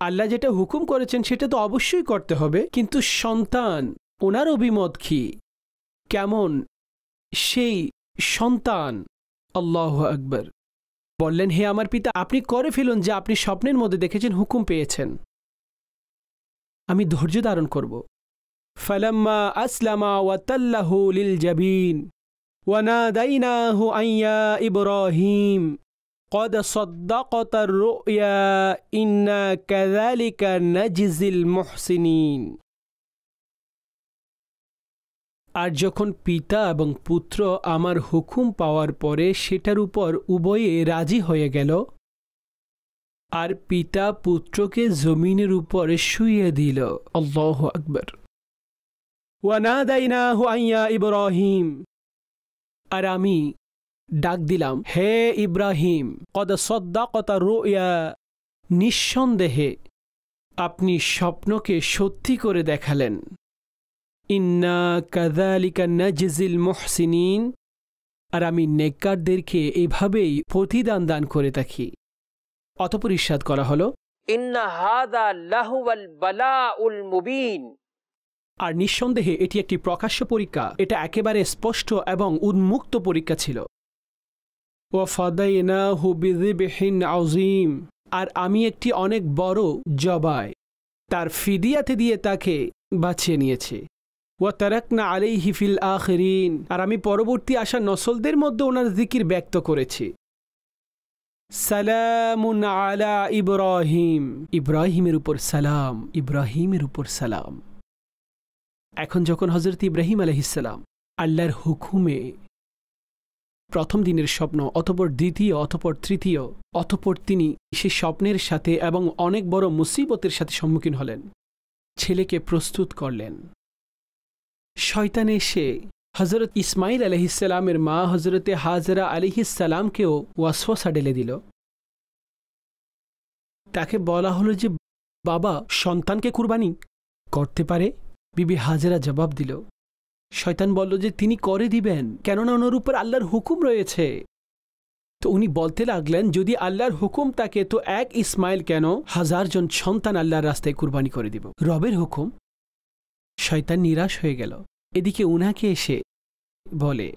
আল্লাহ যেটা হুকুম করেছেন সেটা তো অবশ্যই করতে হবে, কিন্তু সন্তান ওনার অভিমত কি, কেমন সেই সন্তান। আল্লাহু আকবার। বললেন, হে আমার পিতা, আপনি করে ফেলুন যা আপনি স্বপ্নের মধ্যে দেখেছেন, হুকুম পেয়েছেন, আমি ধৈর্য ধারণ করব। ফালাম্মা আসলামা ওয়া তাল্লাহু লিল জাবিন وناديناه أن يا إبراهيم قد صدقت الرؤيا إنا كذلك نجزي المحسنين। আর যখন পিতা এবং পুত্র আমার হুকুম পাওয়ার পরে সেটার উপর উভয়ে রাজি হয়ে গেল, আর পিতা পুত্রকে জমিনের উপরে শুইয়ে দিল। আল্লাহু আকবার। ওয়ানাদাইনাহু আন ইয়া ইব্রাহিম, আর আমি ডাক দিলাম, হে ইব্রাহিম, কদ সদ্দাকতা রুয়া, নিঃসন্দেহে আপনি স্বপ্নকে সত্যি করে দেখালেন। ইন্না কাযালিকা নাজজিল মুহসিনিন, আর আমি নেককারদেরকে এভাবেই প্রতিদান দান করে থাকি। অতঃপর ইরশাদ করা হলো, ইন্না হাযা লাহুয়াল বালাউল মুবিন, আর নিঃসন্দেহে এটি একটি প্রকাশ্য পরীক্ষা, এটা একেবারে স্পষ্ট এবং উন্মুক্ত পরীক্ষা ছিল। ওয়াফাদাইনাহু বিযিবহিন আযীম, আর আমি একটি অনেক বড় জবাই তার ফিদিয়াতে দিয়ে তাকে বাঁচিয়ে নিয়েছি। ওয়া তারাকনা আলাইহি ফিল আখিরিন, আর আমি পরবর্তী আসা নসলদের মধ্যে ওনার জিকির ব্যক্ত করেছি। সালামুন আলা ইব্রাহিম, ইব্রাহিমের উপর সালাম, ইব্রাহিমের উপর সালাম। এখন যখন হযরত ইব্রাহিম আলাইহিস সালাম আল্লাহর হুকুমে প্রথম দিনের স্বপ্ন, অতঃপর দ্বিতীয়, অতঃপর তৃতীয়, অতঃপর তিনি সে স্বপ্নের সাথে এবং অনেক বড় মুসিবতের সাথে সম্মুখীন হলেন, ছেলেকে প্রস্তুত করলেন। শয়তান এসে হযরত ইসমাইল আলাইহিস সালামের মা হযরতে হাজরা আলাইহিস সালামকেও ওয়াসওয়াসা ঢেলে দিল। তাকে বলা হলো যে বাবা সন্তানকে কুরবানি করতে পারে। বিবি হাজরা জবাব দিল, শয়তান বলল যে তিনি করে দিবেন, কেননা ওনার উপর আল্লাহর হুকুম রয়েছে। তো উনি বলতে লাগলেন, যদি আল্লাহর হুকুম থাকে তো এক ইসমাইল কেন, 1000 জন সন্তান আল্লাহর রাস্তায় কুরবানি করে দিব, রবের হুকুম। শয়তান নিরাশ হয়ে গেল। এদিকে উনাকে এসে বলে,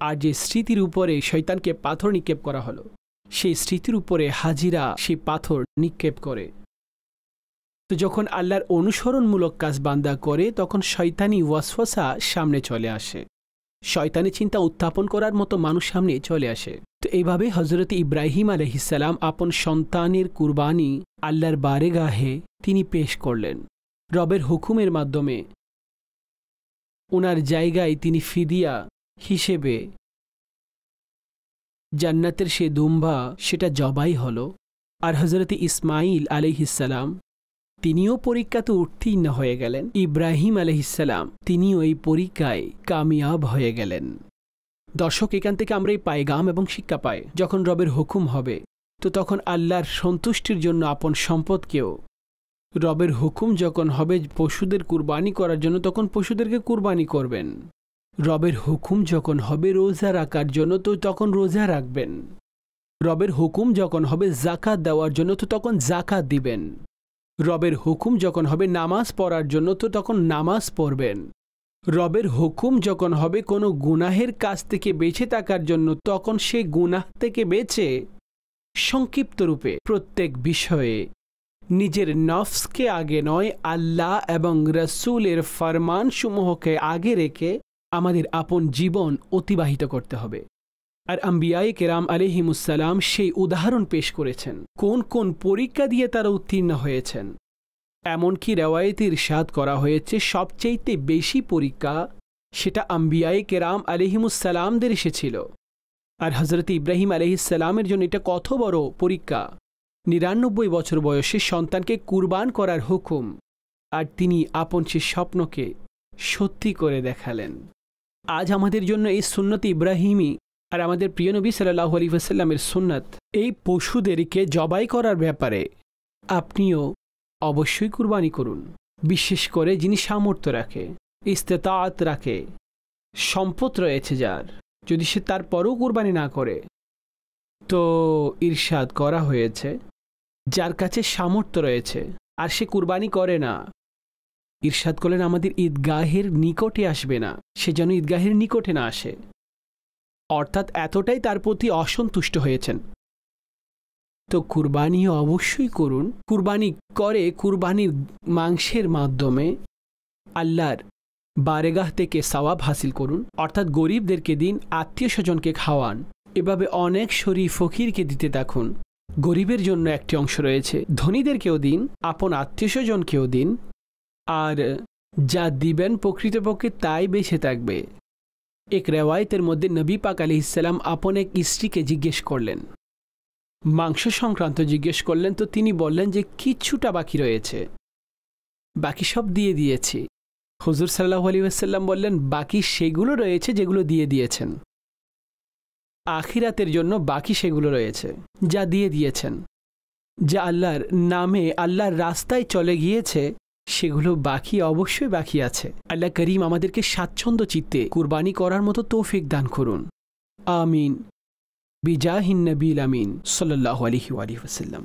আর যে স্মৃতির উপরে শয়তানকে পাথর নিক্ষেপ করা হলো, সেই স্মৃতির উপরে হাজিরা সেই পাথর নিক্ষেপ করে। তো যখন আল্লাহর অনুসরণমূলক কাজ বান্দা করে তখন শয়তানি ওয়াসওয়াসা সামনে চলে আসে, শয়তানি চিন্তা উত্থাপন করার মতো মানুষ সামনে চলে আসে। তো এইভাবে হযরত ইব্রাহিম আলাইহিসসালাম আপন সন্তানের কুরবানি আল্লাহর বারেগাহে তিনি পেশ করলেন। রবের হুকুমের মাধ্যমে ওনার জায়গায় তিনি ফিদিয়া হিসেবে জান্নাতের সে দুম্বা সেটা জবাই হলো। আর হযরত ইসমাইল আলাইহিসসালাম তিনিও পরীক্ষাতে উত্তীর্ণ হয়ে গেলেন। ইব্রাহিম আলাইহিসসালাম তিনিও এই পরীক্ষায় কামিয়াব হয়ে গেলেন। দর্শক, এখান থেকে আমরা এই পায়গাম এবং শিক্ষা পাই, যখন রবের হুকুম হবে তো তখন আল্লাহর সন্তুষ্টির জন্য আপন সম্পদকেও, রবের হুকুম যখন হবে পশুদের কুরবানি করার জন্য তখন পশুদেরকে কুরবানি করবেন। রবের হুকুম যখন হবে রোজা রাখার জন্য তো তখন রোজা রাখবেন। রবের হুকুম যখন হবে জাকাত দেওয়ার জন্য তো তখন জাকাত দিবেন। রবের হুকুম যখন হবে নামাজ পড়ার জন্য তো তখন নামাজ পড়বেন। রবের হুকুম যখন হবে কোনো গুনাহের কাজ থেকে বেঁচে থাকার জন্য তখন সেই গুনাহ থেকে বেঁচে সংক্ষিপ্ত রূপে প্রত্যেক বিষয়ে নিজের নফসকে আগে নয়, আল্লাহ এবং রসুলের ফরমানসমূহকে আগে রেখে আমাদের আপন জীবন অতিবাহিত করতে হবে। আর আম্বিয়ায়ে কেরাম আলাইহিমুসসালাম সেই উদাহরণ পেশ করেছেন, কোন কোন পরীক্ষা দিয়ে তারা উত্তীর্ণ হয়েছেন। এমনকি রেওয়ায়েতে ইরশাদ করা হয়েছে সবচেয়ে বেশি পরীক্ষা সেটা আম্বিয়ায়ে কেরাম আলাইহিমুসসালামদের এসেছিল। আর হযরত ইব্রাহিম আলাইহিসসালামের জন্য এটা কত বড় পরীক্ষা, ৯৯ বছর বয়সে সন্তানকে কুরবান করার হুকুম, আর তিনি আপন সে স্বপ্নকে সত্যি করে দেখালেন। আজ আমাদের জন্য এই সুন্নত ইব্রাহিমী আর আমাদের প্রিয় নবী সাল্লাল্লাহু আলাইহি ওয়াসাল্লামের সুন্নাত, এই পশুদেরকে জবাই করার ব্যাপারে আপনিও অবশ্যই কুরবানি করুন। বিশেষ করে যিনি সামর্থ্য রাখে, ইস্তেতাআত রাখে, সম্পদ রয়েছে যার, যদি সে তারপরেও কুরবানি না করে তো ইরশাদ করা হয়েছে যার কাছে সামর্থ্য রয়েছে আর সে কুরবানি করে না, ইরশাদ করলেন আমাদের ঈদগাহের নিকটে আসবে না, সে যেন ঈদগাহের নিকটে না আসে। অর্থাৎ এতটাই তার প্রতি অসন্তুষ্ট হয়েছেন। তো কুরবানিও অবশ্যই করুন। কুরবানি করে কুরবানির মাংসের মাধ্যমে আল্লাহর বারেগাহ থেকে সওয়াব হাসিল করুন। অর্থাৎ গরিবদেরকে দিন, আত্মীয় স্বজনকে খাওয়ান, এভাবে অনেক শরীফ ফকিরকে দিতে থাকুন। গরিবের জন্য একটি অংশ রয়েছে, ধনীদেরকেও দিন, আপন আত্মীয় স্বজনকেও দিন, আর যা দিবেন প্রকৃতপক্ষে তাই বেঁচে থাকবে। এক রেওয়ায়েতের মধ্যে নবী পাক আলাইহিসসালাম আপন এক স্ত্রীকে জিজ্ঞেস করলেন, মাংস সংক্রান্ত জিজ্ঞেস করলেন, তো তিনি বললেন যে কিছুটা বাকি রয়েছে, বাকি সব দিয়ে দিয়েছি। হুজুর সাল্লাল্লাহু আলাইহি ওয়াসাল্লাম বললেন, বাকি সেগুলো রয়েছে যেগুলো দিয়ে দিয়েছেন, আখিরাতের জন্য বাকি সেগুলো রয়েছে যা দিয়ে দিয়েছেন, যা আল্লাহর নামে আল্লাহর রাস্তায় চলে গিয়েছে সেগুলো বাকি অবশ্যই বাকি আছে। আল্লাহ করিম আমাদেরকে স্বাচ্ছন্দ্য চিত্তে কুরবানি করার মতো তৌফিক দান করুন। আমিন বিজাহিন নবীল আমিন সাল্লাল্লাহু আলাইহি ওয়াসাল্লাম।